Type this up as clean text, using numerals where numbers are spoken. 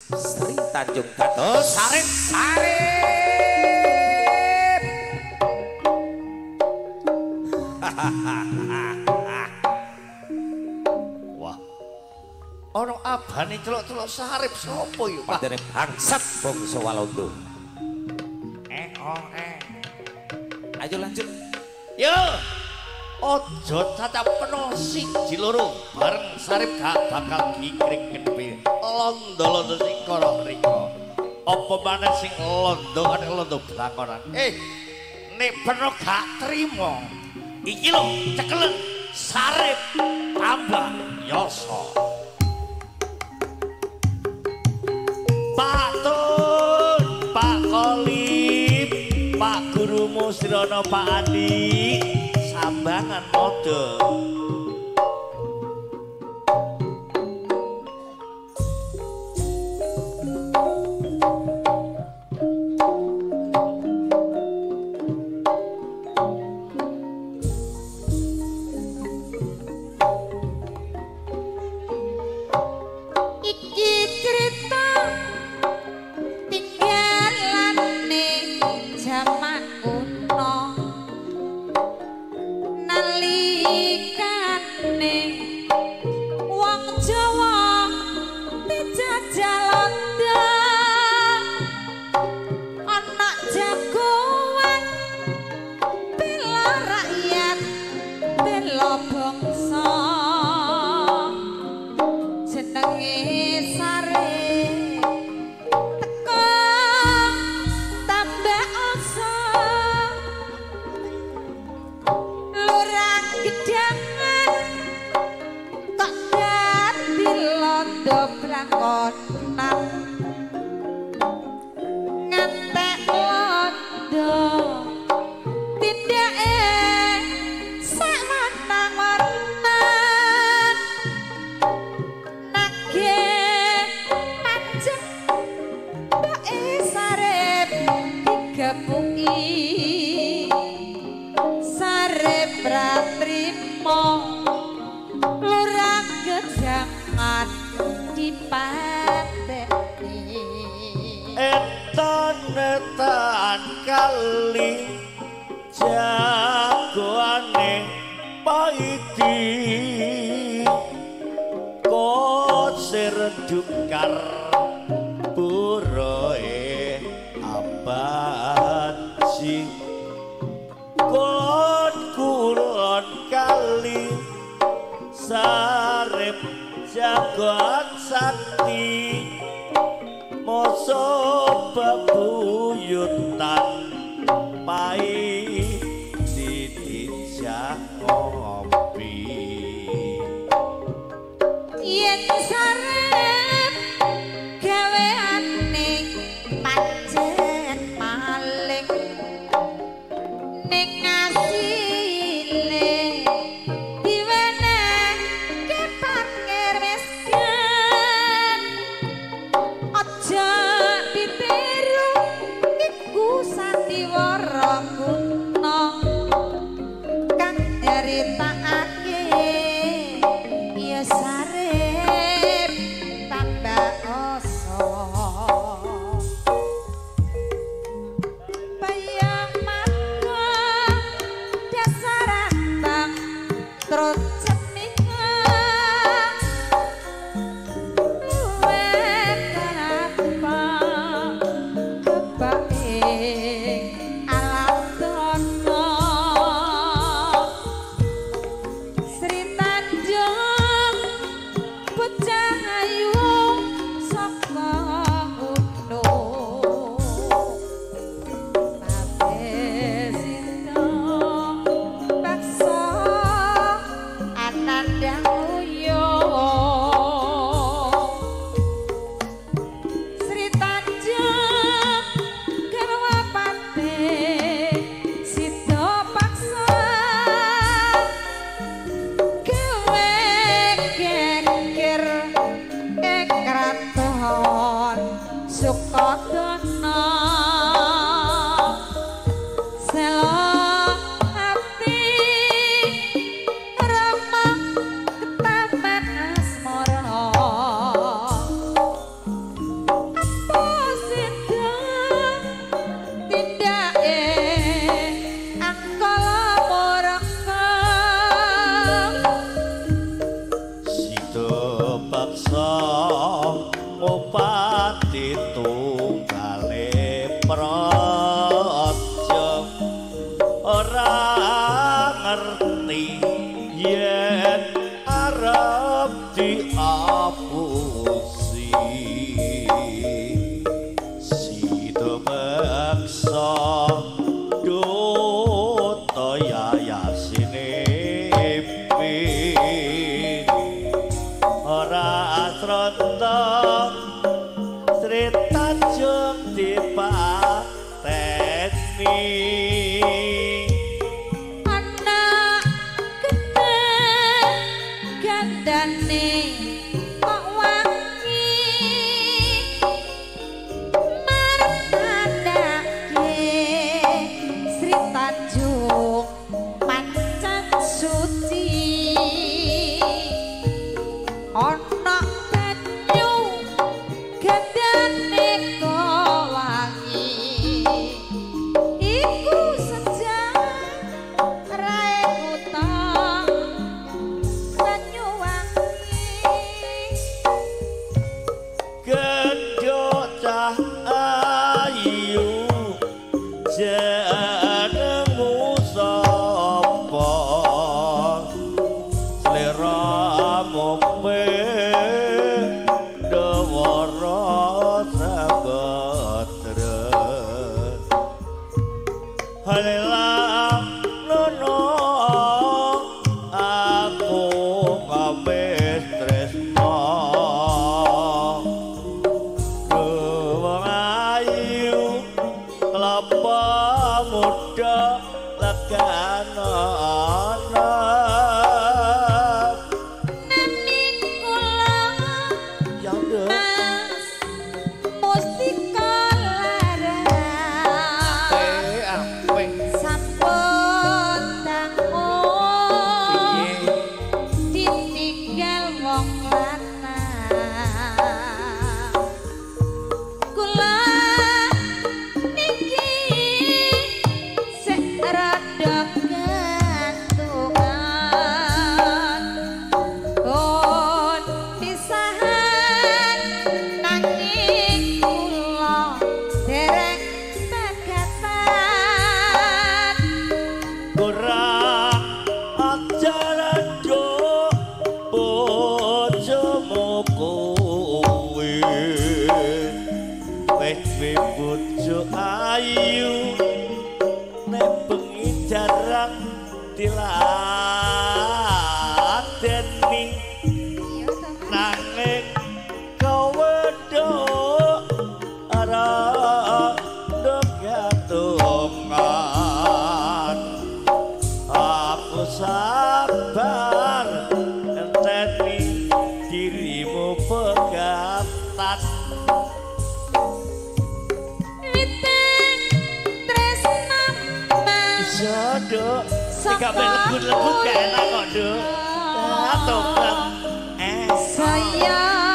Sri Tanjung Gatos Sarip Wah, ono abane celok-celok Sarip sapa yo Pak? padane bangsat bangsa Walanda. Ayo lanjut. Yo, ojo caca peno siji loro bareng Sarip gak bakal gigring gedhe. Londo-londo sing kono mriko. Apa maneh sing londo kan londo blakonan. Nek peno gak trimo. Iki lho cekelen Sarip tambah Yoso. Pak Tun, Pak Kolip, Pak Guru Musrono, Pak Adi, sambangan mode. Iki cerita tinggalane jaman kuno nalikane wong Jawa dijajah Londo ana jagoan bela rakyat bela bangsa jenenge Sarip teko tambah asa lurah gedangan kok dadi londo brakonan ngantek londo tindake sak warna-warnan nagih panjang bae Sarip digepuki Sarip pratrimo lurah gedangan dipateni Etan-etan kali jagoane paiti kosir dukar buroe abaji kulon kali Sarip jagoan sakti moso bebuyutan pai dijak ngopi yen Sarip gaweane pancen maling ning asile diwenehke parkir miskin aja ditiru iku sandiwara kuno kang nyeritakake ya Sarip tambah asa bayang mangga dasar bang trut ceningan luwe kenapa kebaing alam dono Sri Tanjung bocah ayu saka gunung Ate sita bakso anandang uyuh Sri Tanjung garwa pate sida paksa gawe geger kraton Sukodana selo ati Rama ketaman asmara Bupati tunggale praja ora ngerti yen arep diapusi sida meksa duta yayasine ora asrata Sri Tanjung dipateni anak gede gandane kok wangi marandake Sri Tanjung pancen suci ana banyu gandane kok wangi iku sejarah kutha Banyuwangi gendho cah ayu jenengmu sapa sliramu pendawara sabatra halela nono aku kabeh tresno wong ayu kelapa muda legana nami kula ya nduk Mas Mustika Lara apik sampun tangun ditinggal wong lanang kula niki sek rada gantungan pun pisahan nanging kula dereng pegatan kurang ajaran do bojomu kowe wis bojo ayu nek bengi jarang diladeni nanging kowe do ara gantungan aku sabar enteni dirimu pegatan Witing tresna Mas iso duk tiga lebut-lebut gak enak kok duk tobat saya